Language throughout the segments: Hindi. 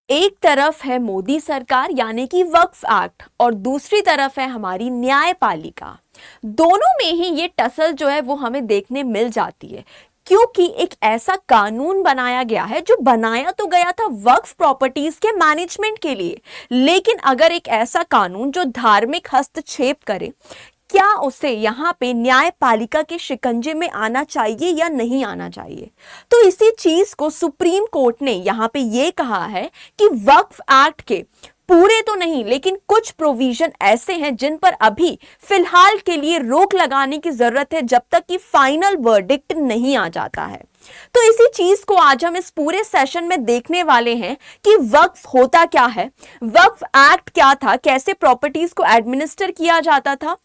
एक तरफ है मोदी सरकार यानी कि वक्फ एक्ट और दूसरी तरफ है हमारी न्यायपालिका। दोनों में ही ये टसल जो है वो हमें देखने मिल जाती है, क्योंकि एक ऐसा कानून बनाया गया है जो बनाया तो गया था वक्फ प्रॉपर्टीज के मैनेजमेंट के लिए, लेकिन अगर एक ऐसा कानून जो धार्मिक हस्तक्षेप करे, क्या उसे यहाँ पे न्यायपालिका के शिकंजे में आना चाहिए या नहीं आना चाहिए। तो इसी चीज को सुप्रीम कोर्ट ने यहाँ पे ये कहा है कि वक्फ एक्ट के पूरे तो नहीं लेकिन कुछ प्रोविजन ऐसे हैं जिन पर अभी फिलहाल के लिए रोक लगाने की जरूरत है जब तक कि फाइनल वर्डिक्ट नहीं आ जाता है। तो इसी चीज को आज हम इस पूरे सेशन में देखने वाले हैं कि वक्फ होता क्या है, वक्फ एक्ट क्या था, कैसे प्रॉपर्टीज को एडमिनिस्टर किया जाता था,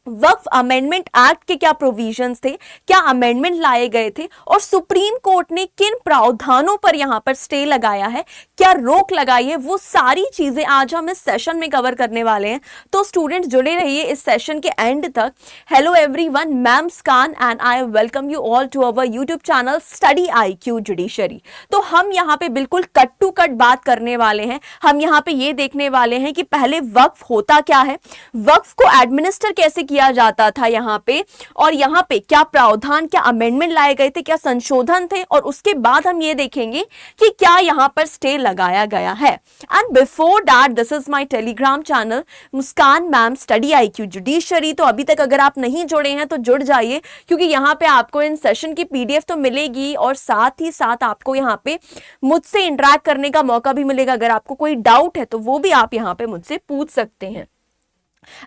वक्फ अमेंडमेंट एक्ट के क्या प्रोविजंस थे, क्या अमेंडमेंट लाए गए थे और सुप्रीम कोर्ट ने किन प्रावधानों पर यहां पर स्टे लगाया है, क्या रोक लगाई है, वो सारी चीजें आज हम इस सेशन में कवर करने वाले हैं। तो स्टूडेंट्स जुड़े रहिए इस सेशन के एंड तक। हेलो एवरीवन, मैं Muskan and I welcome you all to our YouTube channel study IQ judiciary. तो हम यहाँ पे बिल्कुल कट टू कट बात करने वाले हैं। हम यहाँ पे ये देखने वाले हैं कि पहले वक्फ होता क्या है, वक्फ को एडमिनिस्टर कैसे किया जाता था यहाँ पे, और यहाँ पे क्या प्रावधान, क्या अमेंडमेंट लाए गए थे, क्या संशोधन थे, और उसके बाद हम ये देखेंगे कि क्या यहाँ पर स्टे लगाया गया है। And before that, this is my Telegram channel Muskan ma'am study IQ judiciary. तो अभी तक अगर आप नहीं जुड़े हैं तो जुड़ जाइए, क्योंकि यहाँ पे आपको इन सेशन की PDF तो मिलेगी और साथ ही साथ आपको यहाँ पे मुझसे इंटरेक्ट करने का मौका भी मिलेगा। अगर आपको कोई डाउट है तो वो भी आप यहाँ पे मुझसे पूछ सकते हैं।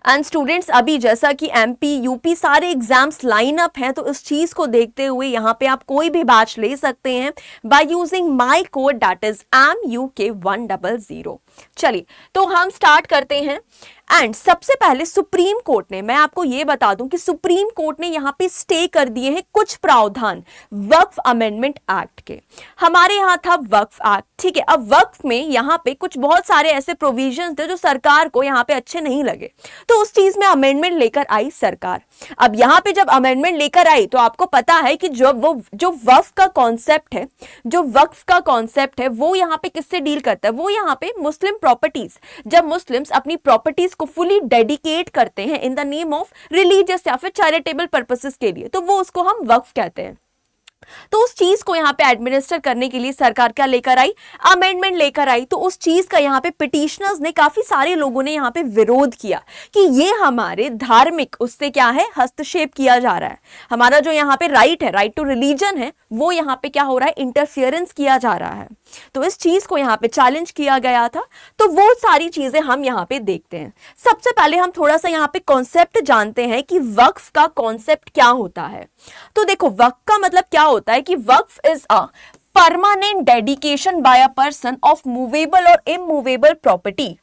एंड स्टूडेंट्स, अभी जैसा कि MP UP सारे एग्जाम्स लाइन अप हैं, तो इस चीज को देखते हुए यहाँ पे आप कोई भी बैच ले सकते हैं by using my code that is MUK100। चलिए तो हम स्टार्ट करते हैं। एंड सबसे पहले सुप्रीम कोर्ट ने, मैं आपको यह बता दूं कि सुप्रीम कोर्ट ने यहां पे स्टे कर दिए हैं कुछ प्रावधान वक्फ अमेंडमेंट एक्ट के। हमारे यहां था वक्फ एक्ट, ठीक है। अब वक्फ में यहां पे कुछ बहुत सारे ऐसे प्रोविजंस थे जो सरकार को यहां पे अच्छे नहीं लगे, तो उस चीज में अमेंडमेंट लेकर आई सरकार। अब यहां पे जब अमेंडमेंट लेकर आई तो आपको पता है कि जो वक्फ का कॉन्सेप्ट है, जो वक्फ का कॉन्सेप्ट है वो यहां पे किससे डील करता है, वो यहां पे मुस्लिम प्रॉपर्टीज, जब मुस्लिम्स अपनी प्रॉपर्टीज को फुली डेडिकेट करते हैं in the name of religious या फिर चैरिटेबल पर्पसेस के लिए, तो वो उसको हम वक्फ कहते हैं। तो उस चीज को यहां पे एडमिनिस्टर करने के लिए सरकार क्या लेकर आई, अमेंडमेंट लेकर आई। तो उस चीज का यहां पे पिटिशनर्स ने, काफी सारे लोगों ने यहां पे विरोध किया कि ये हमारे धार्मिक उससे क्या है, हस्तक्षेप किया जा रहा है। हमारा जो यहां पे राइट है, राइट टू रिलीजन है, वो यहां पे क्या हो रहा है, इंटरफियरेंस किया जा रहा है। तो इस चीज को यहां पे चैलेंज किया गया था। तो वो सारी चीजें हम यहां पे देखते हैं। सबसे पहले हम थोड़ा सा यहां पे कॉन्सेप्ट जानते हैं कि वक्फ का कॉन्सेप्ट क्या होता है। तो देखो, वक्फ का मतलब क्या होता है कि waqf is a permanent dedication by a person of movable और immovable property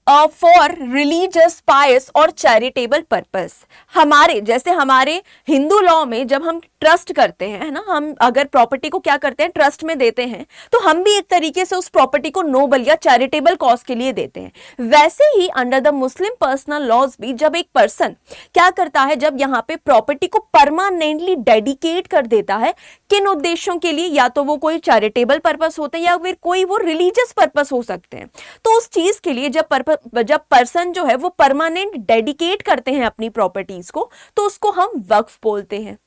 for religious, pious और चैरिटेबल पर्पस। हमारे जैसे हमारे हिंदू लॉ में जब हम ट्रस्ट करते हैं, है ना, हम अगर प्रॉपर्टी को क्या करते हैं, ट्रस्ट में देते हैं, तो हम भी एक तरीके से उस प्रॉपर्टी को नोबल या चैरिटेबल कॉज के लिए देते हैं। वैसे ही under the Muslim personal laws भी जब एक पर्सन क्या करता है, जब यहाँ पे प्रॉपर्टी को परमानेंटली डेडिकेट कर देता है, किन उद्देश्यों के लिए, या तो वो कोई चैरिटेबल पर्पस होते हैं या फिर कोई वो रिलीजियस पर्पस हो सकते हैं। तो उस चीज के लिए जब पर्सन जो है वो परमानेंट डेडिकेट करते हैं अपनी प्रॉपर्टीज को, तो उसको हम वक्फ बोलते हैं।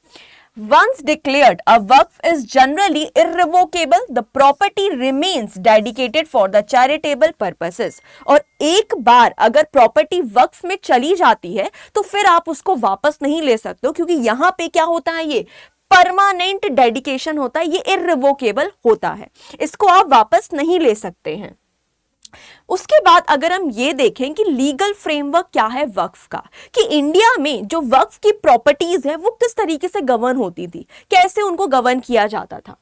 Once declared, a waqf is generally irrevocable. The property remains dedicated for the charitable purposes. और एक बार अगर प्रॉपर्टी वक्फ में चली जाती है तो फिर आप उसको वापस नहीं ले सकते हो, क्योंकि यहां पे क्या होता है, ये परमानेंट डेडिकेशन होता है, ये इररिवोकेबल होता है, इसको आप वापस नहीं ले सकते हैं। उसके बाद अगर हम ये देखें कि लीगल फ्रेमवर्क क्या है वक्फ का, कि इंडिया में जो वक्फ की प्रॉपर्टीज है वो किस तरीके से गवर्न होती थी, कैसे उनको गवर्न किया जाता था।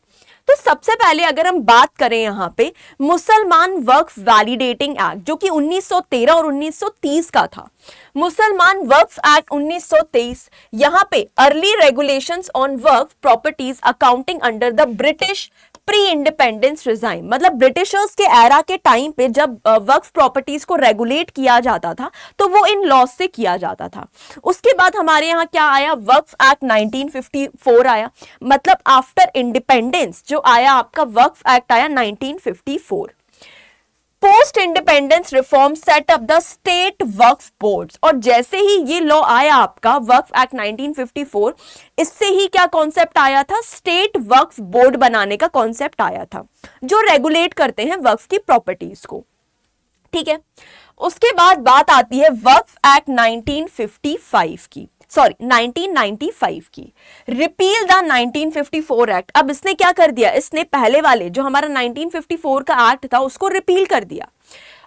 तो सबसे पहले अगर हम बात करें यहाँ पे मुसलमान वक्फ वैलिडेटिंग एक्ट, जो कि 1913 और 1930 का था। मुसलमान वक्फ एक्ट 1923, यहाँ पे early regulations on Waqf properties accounting under the British pre independence regime, मतलब ब्रिटिशर्स के एरा के टाइम पे जब वक्फ प्रॉपर्टीज को रेगुलेट किया जाता था तो वो इन लॉज से किया जाता था। उसके बाद हमारे यहाँ क्या आया, वक्फ एक्ट 1954 आया, मतलब आफ्टर इंडिपेंडेंस जो आया आपका वक्फ एक्ट आया 1954। Post independence reform set up the state Waqf boards, और जैसे ही ये लॉ आया आपका वक्फ एक्ट 1954, इससे ही क्या कॉन्सेप्ट आया था, स्टेट वक्फ बोर्ड बनाने का कॉन्सेप्ट आया था जो रेगुलेट करते हैं वक्फ की प्रॉपर्टीज को। ठीक है, उसके बाद बात आती है वक्फ एक्ट 1955 की, सॉरी 1995 की, रिपील द 1954 एक्ट। अब इसने क्या कर दिया, इसने पहले वाले जो हमारा 1954 का एक्ट था उसको रिपील कर दिया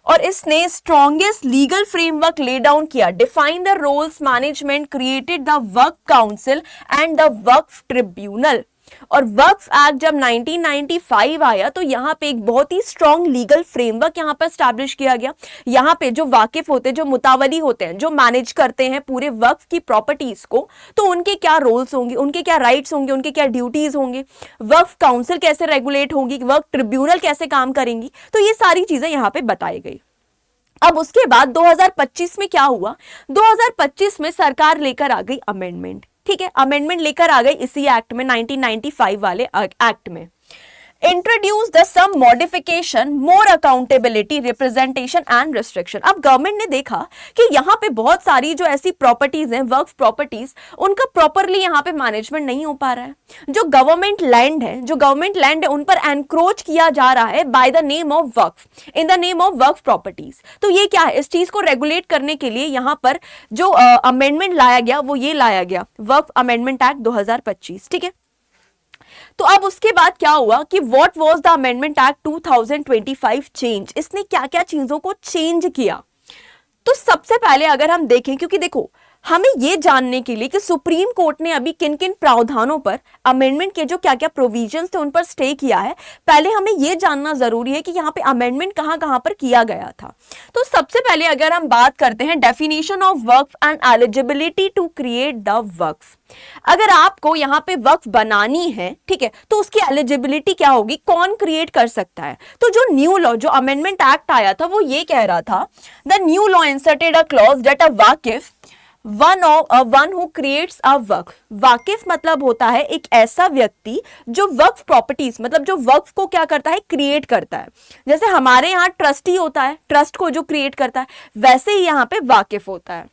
और इसने strongest legal framework lay down किया, define the roles management, created the waqf council and the waqf tribunal. और वक्फ एक्ट जब 1995 आया तो यहाँ पे एक बहुत ही स्ट्रॉन्ग लीगल फ्रेमवर्क यहाँ पर स्टैब्लिश किया गया। यहाँ पे जो वाकिफ होते हैं, जो मुतावली होते हैं, जो मैनेज करते हैं पूरे वक्फ की प्रॉपर्टीज को, तो उनके क्या रोल्स होंगे, उनके क्या राइट्स होंगे, उनके क्या ड्यूटीज होंगे, वक्फ काउंसिल कैसे रेगुलेट होगी, वक्फ ट्रिब्यूनल कैसे काम करेंगी, तो ये सारी चीजें यहाँ पे बताई गई। अब उसके बाद 2025 में क्या हुआ, 2025 में सरकार लेकर आ गई अमेंडमेंट। ठीक है, अमेंडमेंट लेकर आ गई इसी एक्ट में, 1995 वाले एक्ट में। Introduce the some modification, more accountability, representation and restriction. अब गवर्नमेंट ने देखा कि यहाँ पे बहुत सारी जो ऐसी प्रॉपर्टीज हैं, वक्फ प्रॉपर्टीज, उनका प्रॉपरली यहाँ पे मैनेजमेंट नहीं हो पा रहा है। जो गवर्नमेंट लैंड है उन पर एनक्रोच किया जा रहा है by the name of Waqf, in the name of Waqf properties. तो ये क्या है, इस चीज को रेगुलेट करने के लिए यहाँ पर जो अमेंडमेंट लाया गया वो ये लाया गया, वक्फ अमेंडमेंट एक्ट 2025। ठीक है, तो अब उसके बाद क्या हुआ कि what was the amendment act 2025 change, इसने क्या क्या चीजों को चेंज किया। तो सबसे पहले अगर हम देखें, क्योंकि देखो हमें यह जानने के लिए कि सुप्रीम कोर्ट ने अभी किन किन प्रावधानों पर, अमेंडमेंट के जो क्या क्या प्रोविजंस थे उन पर स्टे किया है, पहले हमें यह जानना जरूरी है कि यहाँ पे अमेंडमेंट कहां कहां पर किया गया था। तो सबसे पहले अगर हम बात करते हैं definition of waqf and eligibility to create the waqf, अगर आपको यहाँ पे वक्फ बनानी है, ठीक है, तो उसकी एलिजिबिलिटी क्या होगी, कौन क्रिएट कर सकता है। तो जो न्यू लॉ, जो अमेंडमेंट एक्ट आया था वो ये कह रहा था, the new law inserted a clause that अ वाकिफ वन हु क्रिएट्स अ वक्फ। वाकिफ मतलब होता है एक ऐसा व्यक्ति जो वक्फ प्रॉपर्टीज, मतलब जो वक्फ को क्या करता है, क्रिएट करता है। जैसे हमारे यहाँ ट्रस्टी होता है, ट्रस्ट को जो क्रिएट करता है, वैसे ही यहाँ पे वाकिफ होता है।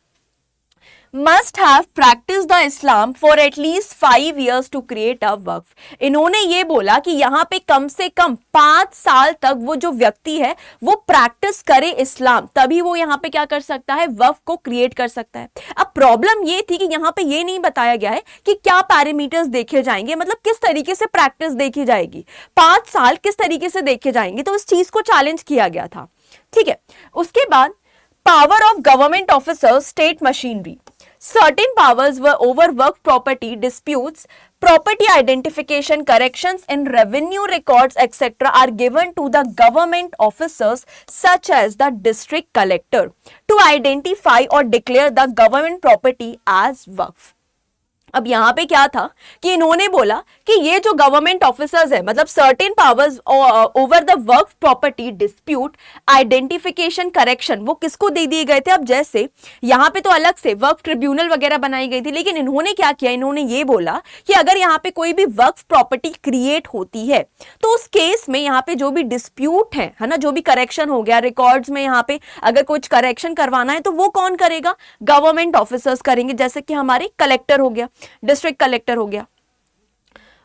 must have practiced the Islam for at least 5 years to create a वक्फ। इन्होंने ये बोला कि यहाँ पे कम से कम 5 साल तक वो जो व्यक्ति है वो प्रैक्टिस करे इस्लाम, तभी वो यहाँ पे क्या कर सकता है, वक्फ को क्रिएट कर सकता है। अब प्रॉब्लम ये थी कि यहाँ पे ये नहीं बताया गया है कि क्या पैरामीटर्स देखे जाएंगे, मतलब किस तरीके से प्रैक्टिस देखी जाएगी, 5 साल किस तरीके से देखे जाएंगे, तो इस चीज को चैलेंज किया गया था। ठीक है, उसके बाद power of government officers, state machinery, certain powers were over work property disputes, property identification, corrections in revenue records etc. are given to the government officers such as the district collector to identify or declare the government property as वक्फ। अब यहाँ पे क्या था कि इन्होंने बोला कि ये जो गवर्नमेंट ऑफिसर्स है, मतलब certain powers over the Waqf property dispute, identification, correction, वो किसको दे दिए गए थे। अब जैसे यहाँ पे तो अलग से वक्फ ट्रिब्यूनल वगैरह बनाई गई थी, लेकिन इन्होंने क्या किया, इन्होंने ये बोला कि अगर यहाँ पे कोई भी वक्फ प्रॉपर्टी क्रिएट होती है तो उस केस में यहाँ पे जो भी डिस्प्यूट है ना, जो भी करेक्शन हो गया रिकॉर्ड्स में, यहाँ पे अगर कुछ करेक्शन करवाना है तो वो कौन करेगा, गवर्नमेंट ऑफिसर्स करेंगे, जैसे कि हमारे कलेक्टर हो गया, डिस्ट्रिक्ट कलेक्टर हो गया।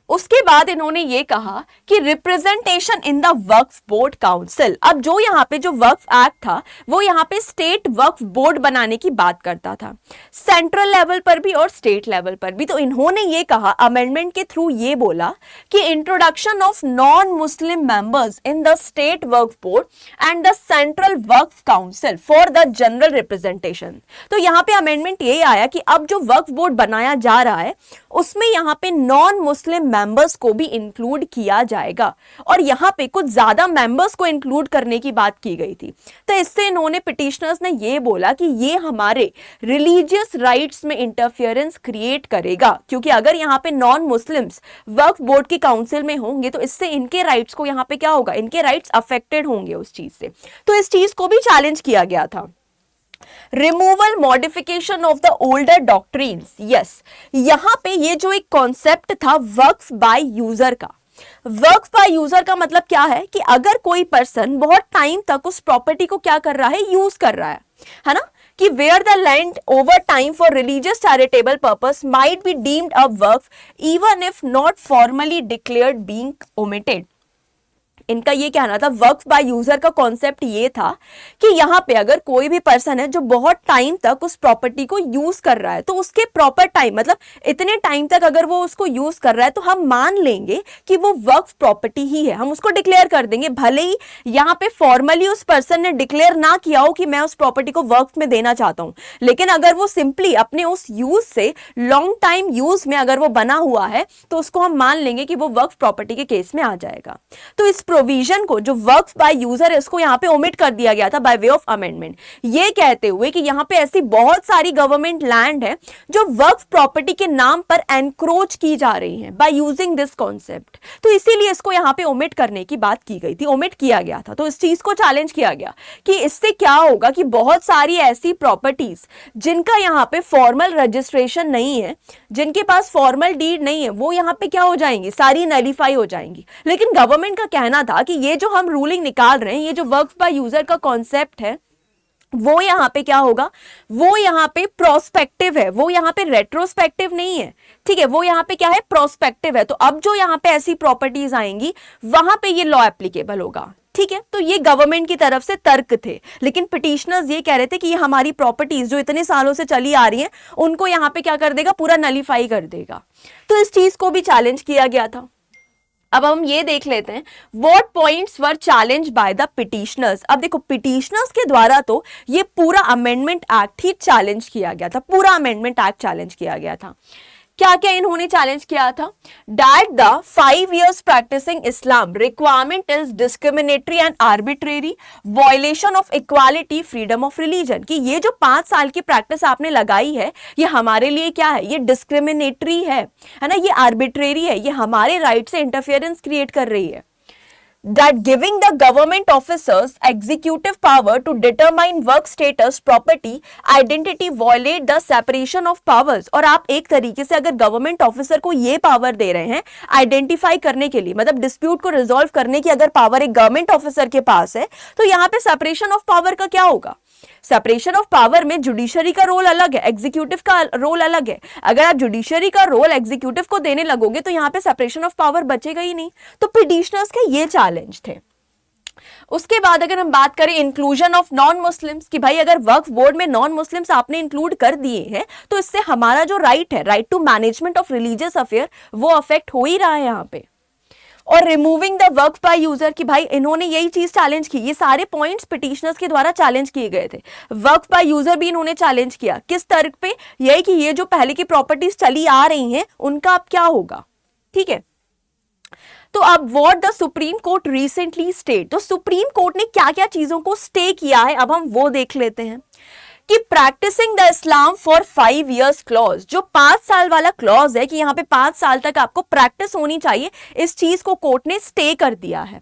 उसके बाद इन्होंने ये कहा कि representation in the Waqf board council. अब जो यहाँ पे जो वक्फ एक्ट था वो यहाँ पे स्टेट वक्फ बोर्ड बनाने की बात करता था, सेंट्रल लेवल पर भी और स्टेट लेवल पर भी। तो इन्होंने ये कहा अमेंडमेंट के थ्रू, ये बोला कि introduction of non Muslim members in the state Waqf board and the central Waqf council for the general representation. तो यहाँ पे अमेंडमेंट ये आया कि अब जो वक्फ बोर्ड बनाया जा रहा है उसमें यहाँ पे नॉन मुस्लिम मेंबर्स को भी इंक्लूड किया जाएगा। और यहाँ पे कुछ ज्यादा मेंबर्स को इंक्लूड करने की बात की गई थी। तो इससे इन्होंने पिटिशनर्स ने ये बोला कि ये हमारे रिलीजियस राइट्स में इंटरफियरेंस क्रिएट करेगा, क्योंकि अगर यहाँ पे नॉन मुस्लिम्स वक्फ बोर्ड की काउंसिल में होंगे तो इससे इनके राइट्स को यहाँ पे क्या होगा, इनके राइट्स अफेक्टेड होंगे उस चीज से। तो इस चीज को भी चैलेंज किया गया था। Removal modification of the older doctrines, yes, यहां पे ये जो एक कॉन्सेप्ट था वक्फ बाय यूजर का, वक्फ बाय यूजर का मतलब क्या है कि अगर कोई पर्सन बहुत टाइम तक उस प्रॉपर्टी को क्या कर रहा है, यूज कर रहा है ना, कि where the land over time for religious charitable purpose might be deemed a waqf even if not formally declared being omitted. इनका ये कहना था, वक्फ बाय यूजर का कॉन्सेप्ट ये था कि यहाँ पे अगर कोई भी पर्सन है जो बहुत टाइम तक उस प्रॉपर्टी को यूज कर रहा है, तो उसके प्रॉपर टाइम मतलब इतने टाइम तक अगर वो उसको यूज कर रहा है तो हम मान लेंगे कि वो वक्फ प्रॉपर्टी ही है, हम उसको डिक्लेयर कर देंगे, भले ही यहाँ पे फॉर्मली उस पर्सन ने डिक्लेयर ना किया हो कि मैं उस प्रॉपर्टी को वक्फ में देना चाहता हूँ, लेकिन अगर वो सिंपली अपने उस यूज से लॉन्ग टाइम यूज में अगर वो बना हुआ है तो उसको हम मान लेंगे कि वो वक्फ प्रॉपर्टी के केस में आ जाएगा। तो इस प्रोविजन को जो वक्फ बाय यूजर है इसको यहां पे ओमिट कर दिया गया था बाय वे ऑफ अमेंडमेंट, ये कहते हुए कि यहां पे ऐसी बहुत सारी गवर्नमेंट लैंड है जो वक्फ प्रॉपर्टी के नाम पर एनक्रोच की जा रही है बाय यूजिंग दिस कॉन्सेप्ट, तो इसीलिए इसको यहां पे ओमिट करने की बात की गई थी, ओमिट किया गया था। तो इस चीज को चैलेंज किया गया कि इससे क्या होगा कि बहुत सारी ऐसी प्रॉपर्टीज जिनका यहां पे फॉर्मल रजिस्ट्रेशन नहीं है, जिनके पास फॉर्मल डीड नहीं है, वो यहां पे क्या हो जाएंगी, सारी नलीफाई हो जाएंगी। लेकिन गवर्नमेंट का कहना था कि ये जो हम रूलिंग निकाल रहे हैं, ये जो वक्फ बाय यूजर का कॉन्सेप्ट है, वो यहां पे क्या होगा, वो यहां पे प्रोस्पेक्टिव है, वो यहां पे रेट्रोस्पेक्टिव नहीं है, ठीक है, वो यहां पे क्या है, प्रोस्पेक्टिव है। तो अब जो यहां पे ऐसी प्रॉपर्टीज आएंगी वहां पे ये लॉ एप्लीकेबल होगा, ठीक है। तो ये गवर्नमेंट की तरफ से तर्क थे, लेकिन पिटिशनर्स ये कह रहे थे कि ये हमारी प्रॉपर्टीज जो इतने सालों से चली आ रही हैं उनको यहां पे क्या कर देगा, पूरा नलीफाई कर देगा। तो इस चीज को भी चैलेंज किया गया था। अब हम ये देख लेते हैं what points were challenge by the petitioners. अब देखो पिटिशनर्स के द्वारा तो ये पूरा अमेंडमेंट एक्ट ही चैलेंज किया गया था, पूरा अमेंडमेंट एक्ट चैलेंज किया गया था। क्या क्या इन्होंने चैलेंज किया था, that the 5 years practising Islam requirement is discriminatory and arbitrary violation of equality freedom of religion, कि ये जो 5 साल की प्रैक्टिस आपने लगाई है ये हमारे लिए क्या है, ये डिस्क्रिमिनेटरी है ना, ये आर्बिट्रेरी है, ये हमारे राइट से इंटरफेरेंस क्रिएट कर रही है। That giving the government officers executive power to determine work status, property, identity violate the separation of powers। और आप एक तरीके से अगर गवर्नमेंट ऑफिसर को ये पावर दे रहे हैं आइडेंटिफाई करने के लिए, मतलब डिस्प्यूट को रिजॉल्व करने की अगर पावर एक गवर्नमेंट ऑफिसर के पास है, तो यहाँ पे सेपरेशन ऑफ पावर का क्या होगा, सेपरेशन ऑफ पावर में जुडिशरी का रोल अलग है, एग्जीक्यूटिव का रोल अलग है। अगर आप जुडिशरी का रोल एग्जीक्यूटिव को देने लगोगे तो यहां पे सेपरेशन ऑफ पावर बचेगा ही नहीं। तो पिटिशनर्स के ये चैलेंज थे। उसके बाद अगर हम बात करें इंक्लूजन ऑफ नॉन मुस्लिम्स, कि भाई अगर वक्फ बोर्ड में नॉन मुस्लिम्स आपने इंक्लूड कर दिए हैं तो इससे हमारा जो राइट है, right to management of religious affair, वो अफेक्ट हो ही रहा है यहाँ पे। और removing the waqf by user, कि भाई इन्होंने यही चीज चैलेंज की, ये सारे पॉइंट्स पिटिशनर्स के द्वारा चैलेंज किए गए थे। वक्फ बाय यूजर भी इन्होंने चैलेंज किया, किस तर्क पे, यही कि ये जो पहले की प्रॉपर्टीज चली आ रही हैं उनका अब क्या होगा, ठीक है। तो अब what the supreme court recently state, तो सुप्रीम कोर्ट ने क्या क्या चीजों को स्टे किया है अब हम वो देख लेते हैं। कि practising the Islam for 5 years clause, जो 5 साल वाला क्लॉज है कि यहाँ पे 5 साल तक आपको प्रैक्टिस होनी चाहिए, इस चीज को कोर्ट ने स्टे कर दिया है,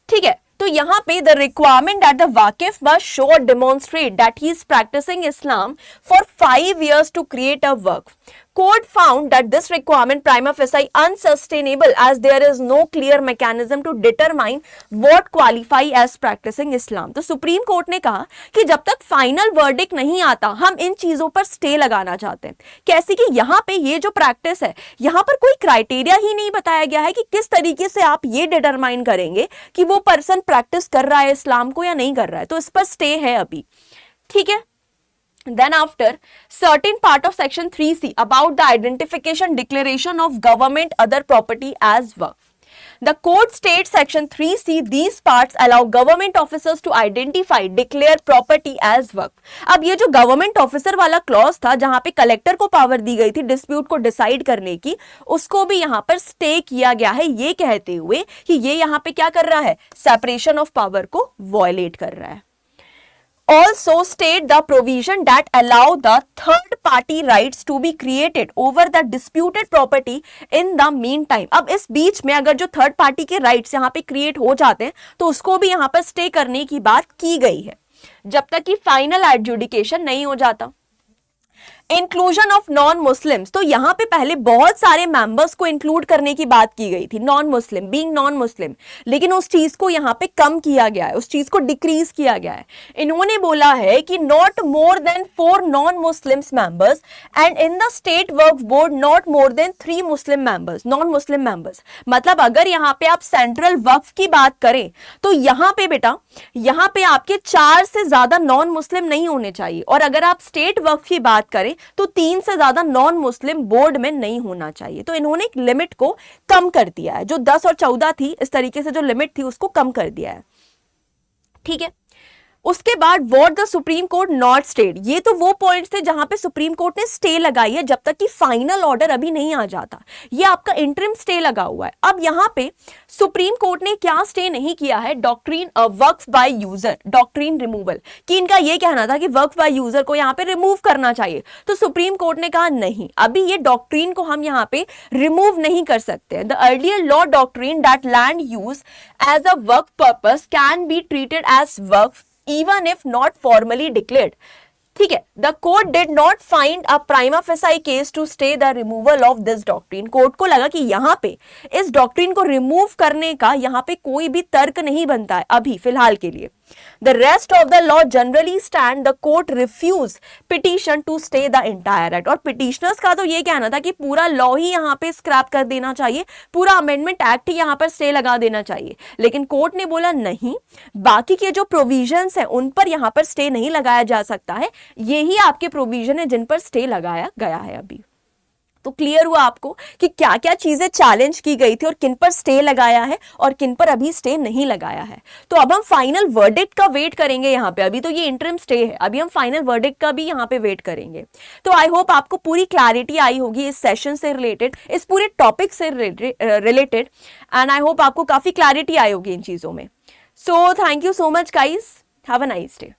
ठीक है। तो यहाँ पे the requirement that the waqif must show or demonstrate that he is practising Islam for 5 years to create a वर्क, court found that this requirement prima facie unsustainable as there is no clear mechanism to determine what qualify as practicing Islam। तो सुप्रीम कोर्ट ने कहा कि जब तक फाइनल वर्डिक्ट नहीं आता हम इन चीजों पर स्टे लगाना चाहते हैं। कैसे कि यहाँ पे ये जो प्रैक्टिस है, यहाँ पर कोई क्राइटेरिया ही नहीं बताया गया है कि किस तरीके से आप ये डिटरमाइन करेंगे कि वो पर्सन प्रैक्टिस कर रहा है इस्लाम को या नहीं कर रहा है। तो इस पर स्टे है अभी, ठीक है। Then after certain part of section 3C about the identification declaration of government other property as waqf, the code state section 3C these parts allow government officers to identify declare property as waqf. अब ये जो गवर्नमेंट ऑफिसर वाला क्लॉज था जहां पे कलेक्टर को पावर दी गई थी डिस्प्यूट को डिसाइड करने की, उसको भी यहां पर स्टे किया गया है, ये कहते हुए कि ये यहां पे क्या कर रहा है, सेपरेशन ऑफ पावर को वॉयलेट कर रहा है। Also state the provision that allow the third party rights to be created over the disputed property in the meantime। अब इस बीच में अगर जो थर्ड पार्टी के राइट्स यहाँ पे क्रिएट हो जाते हैं तो उसको भी यहाँ पर स्टे करने की बात की गई है जब तक कि फाइनल एडजुडिकेशन नहीं हो जाता। इंक्लूजन ऑफ नॉन मुस्लिम्स, तो यहां पे पहले बहुत सारे मेंबर्स को इंक्लूड करने की बात की गई थी, non Muslim being non Muslim, लेकिन उस चीज को यहां पे कम किया गया है, उस चीज को डिक्रीज किया गया है। इन्होंने बोला है कि not more than 4 non Muslims members and in the state Waqf board not more than 3 Muslim members, non Muslim members. मतलब अगर यहां पे आप सेंट्रल वक्फ की बात करें तो यहां पे बेटा यहां पे आपके 4 से ज्यादा नॉन मुस्लिम नहीं होने चाहिए, और अगर आप स्टेट वक्फ की बात करें तो 3 से ज्यादा नॉन मुस्लिम बोर्ड में नहीं होना चाहिए। तो इन्होंने एक लिमिट को कम कर दिया है, जो 10 और 14 थी, इस तरीके से जो लिमिट थी उसको कम कर दिया है। ठीक है, उसके बाद what the supreme court not state, ये तो वो पॉइंट्स थे जहां पे सुप्रीम कोर्ट ने स्टे लगाई है जब तक कि फाइनल ऑर्डर अभी नहीं आ जाता, ये आपका इंटरिम स्टे लगा हुआ है। अब यहां पे सुप्रीम कोर्ट ने क्या स्टे नहीं किया है, doctrine Waqf by user, doctrine removal, कि इनका ये कहना था कि वक्फ बाय यूजर को यहां पे रिमूव करना चाहिए, तो सुप्रीम कोर्ट ने कहा नहीं, अभी ये डॉक्ट्रिन को हम यहां पे रिमूव नहीं कर सकते। The earlier law doctrine that land use as a waqf purpose can be treated as waqf even if not formally declared। ठीक है, the court did not find a prima facie case to stay the removal of this doctrine. Court को लगा कि यहां पे इस डॉक्ट्रिन को रिमूव करने का यहां पे कोई भी तर्क नहीं बनता है अभी फिलहाल के लिए। The rest of the law generally stand, the court refuse petition to stay the entire act. और पिटिशनर्स का तो ये कहना था कि पूरा लॉ ही यहां पे स्क्रैप कर देना चाहिए, पूरा अमेंडमेंट एक्ट ही यहां पर स्टे लगा देना चाहिए, लेकिन कोर्ट ने बोला नहीं, बाकी के जो प्रोविजंस हैं उन पर यहां पर स्टे नहीं लगाया जा सकता है, यही आपके प्रोविजन है जिन पर स्टे लगाया गया है अभी। तो क्लियर हुआ आपको कि क्या क्या चीजें चैलेंज की गई थी और किन पर स्टे लगाया है और किन पर अभी स्टे नहीं लगाया है। तो अब हम फाइनल वर्डिक्ट का वेट करेंगे यहाँ पे, अभी तो ये इंटरिम स्टे है, अभी हम फाइनल वर्डिक्ट का भी यहाँ पे वेट करेंगे। तो आई होप आपको पूरी क्लैरिटी आई होगी इस सेशन से रिलेटेड, इस पूरे टॉपिक से रिलेटेड, एंड आई होप आपको काफी क्लैरिटी आई होगी इन चीजों में। So thank you so much guys, have a nice day.